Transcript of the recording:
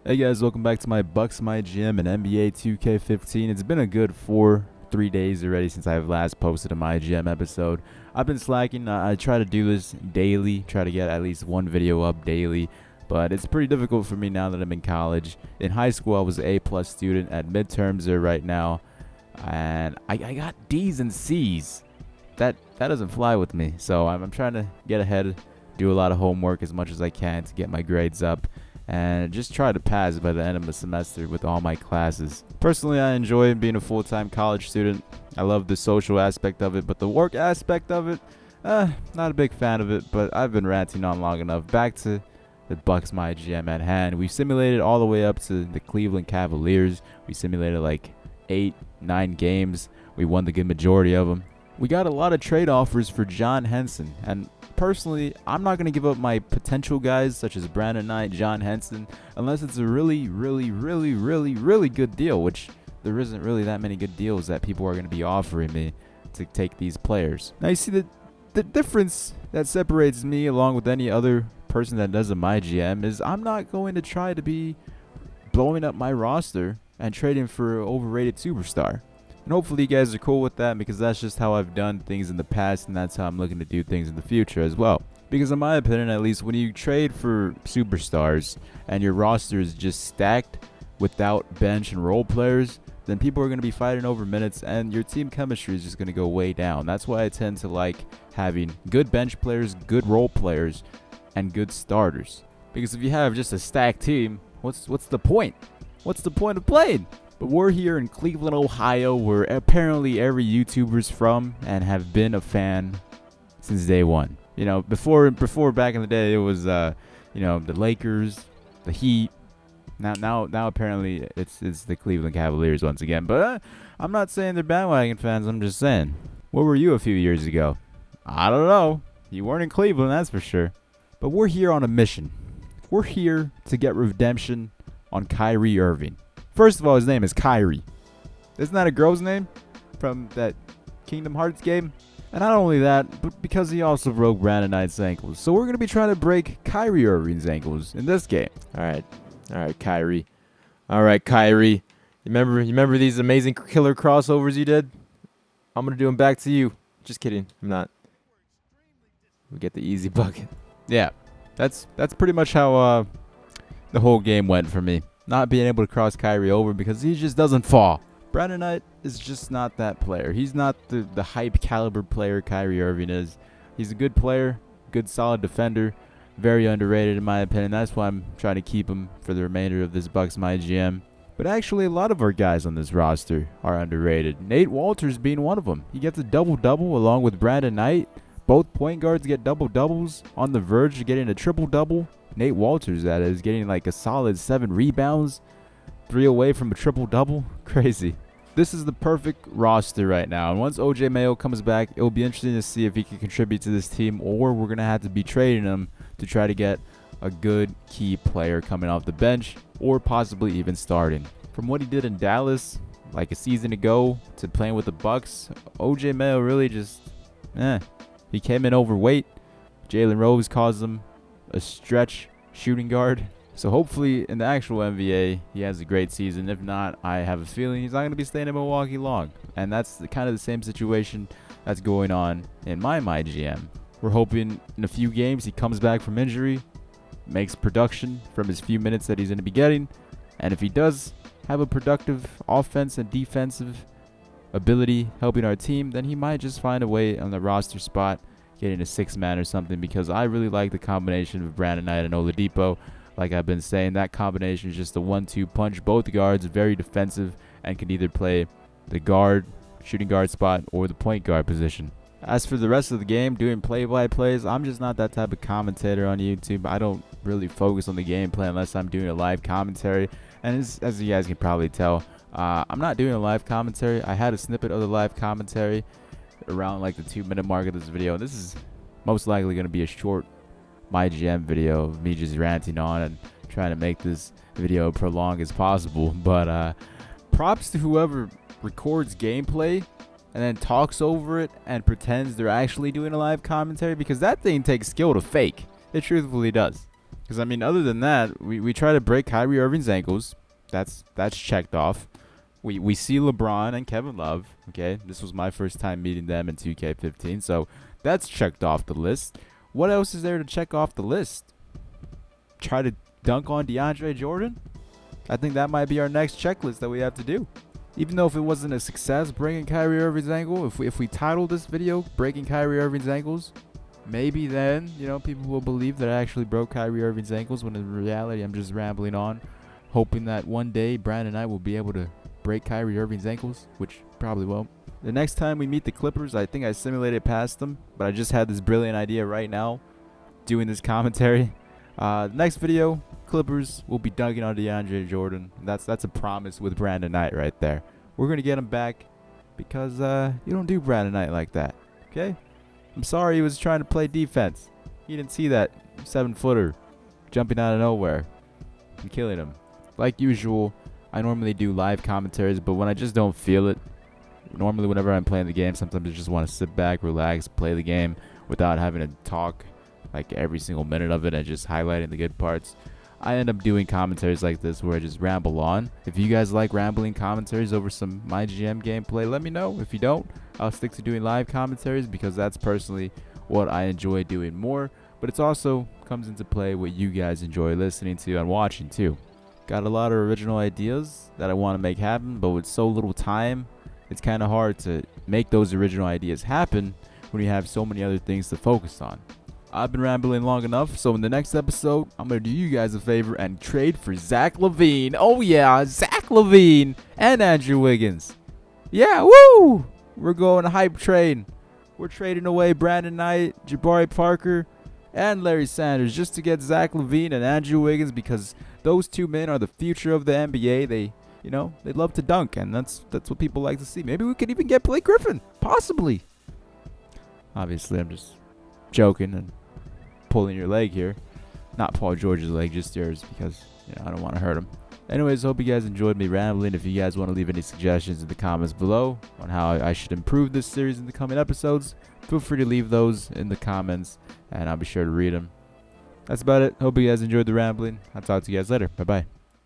Hey guys, welcome back to my Bucks, MyGM, and NBA 2K15. It's been a good 3 days already since I've last posted a MyGM episode. I've been slacking. I try to do this daily, try to get at least one video up daily, but it's pretty difficult for me now that I'm in college. In high school, I was an A+ student. At midterms there right now, and I got D's and C's. That doesn't fly with me, so I'm trying to get ahead, do a lot of homework as much as I can to get my grades up, and just try to pass by the end of the semester with all my classes. Personally, I enjoy being a full-time college student. I love the social aspect of it, but the work aspect of it, not a big fan of it, but I've been ranting on long enough. Back to the Bucks MyGM at hand. We simulated all the way up to the Cleveland Cavaliers. We simulated like 8-9 games. We won the good majority of them. We got a lot of trade offers for John Henson, and personally, I'm not going to give up my potential guys such as Brandon Knight, John Henson, unless it's a really good deal, which there isn't really that many good deals that people are going to be offering me to take these players. Now, you see the difference that separates me along with any other person that does a MyGM is I'm not going to try to be blowing up my roster and trading for an overrated superstar. And hopefully you guys are cool with that, because that's just how I've done things in the past, and that's how I'm looking to do things in the future as well. Because in my opinion, at least, when you trade for superstars and your roster is just stacked without bench and role players, then people are going to be fighting over minutes, and your team chemistry is just going to go way down. That's why I tend to like having good bench players, good role players, and good starters. Because if you have just a stacked team, what's the point? What's the point of playing? But we're here in Cleveland, Ohio, where apparently every YouTuber's from and have been a fan since day one. You know, before back in the day, it was the Lakers, the Heat. Now apparently it's the Cleveland Cavaliers once again. But I'm not saying they're bandwagon fans. I'm just saying, where were you a few years ago? I don't know. You weren't in Cleveland, that's for sure. But we're here on a mission. We're here to get redemption on Kyrie Irving. First of all, his name is Kyrie. Isn't that a girl's name from that Kingdom Hearts game? And not only that, but because he also broke Brandon Knight's ankles. So we're going to be trying to break Kyrie Irving's ankles in this game. All right, Kyrie. All right, Kyrie. You remember these amazing killer crossovers you did? I'm going to do them back to you. Just kidding. I'm not. We get the easy bucket. Yeah, that's pretty much how the whole game went for me. Not being able to cross Kyrie over because he just doesn't fall. Brandon Knight is just not that player. He's not the hype caliber player Kyrie Irving is. He's a good player, good solid defender, very underrated in my opinion. That's why I'm trying to keep him for the remainder of this Bucks MyGM. But actually, a lot of our guys on this roster are underrated. Nate Walters being one of them. He gets a double-double along with Brandon Knight. Both point guards get double-doubles, on the verge of getting a triple-double. Nate Walters, that is, getting like a solid 7 rebounds, 3 away from a triple-double. Crazy. This is the perfect roster right now. And once OJ Mayo comes back, it will be interesting to see if he can contribute to this team, or we're going to have to be trading him to try to get a good key player coming off the bench, or possibly even starting. From what he did in Dallas like a season ago to playing with the Bucks, OJ Mayo really just, he came in overweight. Jalen Rose caused him a stretch shooting guard. So hopefully in the actual NBA he has a great season. If not, I have a feeling he's not going to be staying in Milwaukee long. And that's kind of the same situation that's going on in my MyGM. We're hoping in a few games he comes back from injury, makes production from his few minutes that he's going to be getting. And if he does have a productive offense and defensive ability helping our team, then he might just find a way on the roster spot, getting a 6-man or something, because I really like the combination of Brandon Knight and Oladipo. Like I've been saying, that combination is just a 1-2 punch. Both guards very defensive and can either play the guard, shooting guard spot, or the point guard position. As for the rest of the game, doing play-by-plays, I'm just not that type of commentator on YouTube. I don't really focus on the gameplay unless I'm doing a live commentary. And as you guys can probably tell, I'm not doing a live commentary. I had a snippet of the live commentary around like the 2-minute mark of this video. This is most likely going to be a short MyGM video of me just ranting on and trying to make this video prolonged as possible. But props to whoever records gameplay and then talks over it and pretends they're actually doing a live commentary, because that thing takes skill to fake. It truthfully does. Because, I mean, other than that, we try to break Kyrie Irving's ankles. That's checked off. We see LeBron and Kevin Love. Okay, this was my first time meeting them in 2K15, so that's checked off the list. What else is there to check off the list? Try to dunk on DeAndre Jordan? I think that might be our next checklist that we have to do. Even though if it wasn't a success breaking Kyrie Irving's ankle, if we title this video breaking Kyrie Irving's ankles, maybe then, people will believe that I actually broke Kyrie Irving's ankles, when in reality I'm just rambling on, hoping that one day Brandon and I will be able to break Kyrie Irving's ankles, which probably won't. The next time we meet the Clippers, I think I simulated past them, but I just had this brilliant idea right now doing this commentary. The next video, Clippers will be dunking on DeAndre Jordan. That's a promise with Brandon Knight right there. We're going to get him back because you don't do Brandon Knight like that, okay? I'm sorry he was trying to play defense. He didn't see that 7-footer jumping out of nowhere and killing him. Like usual, I normally do live commentaries, but when I just don't feel it, normally whenever I'm playing the game, sometimes I just want to sit back, relax, play the game without having to talk like every single minute of it and just highlighting the good parts. I end up doing commentaries like this where I just ramble on. If you guys like rambling commentaries over some MyGM gameplay, let me know. If you don't, I'll stick to doing live commentaries because that's personally what I enjoy doing more. But it's also comes into play what you guys enjoy listening to and watching too. Got a lot of original ideas that I want to make happen, but with so little time, it's kind of hard to make those original ideas happen when you have so many other things to focus on. I've been rambling long enough, so in the next episode, I'm going to do you guys a favor and trade for Zach LaVine. Oh yeah, Zach LaVine and Andrew Wiggins. Yeah, woo! We're going hype train. We're trading away Brandon Knight, Jabari Parker, and Larry Sanders just to get Zach LaVine and Andrew Wiggins because those two men are the future of the NBA. They love to dunk, and that's what people like to see. Maybe we could even get Blake Griffin, possibly. Obviously, I'm just joking and pulling your leg here. Not Paul George's leg, just yours, because I don't want to hurt him. Anyways, hope you guys enjoyed me rambling. If you guys want to leave any suggestions in the comments below on how I should improve this series in the coming episodes, feel free to leave those in the comments, and I'll be sure to read them. That's about it. Hope you guys enjoyed the rambling. I'll talk to you guys later. Bye-bye.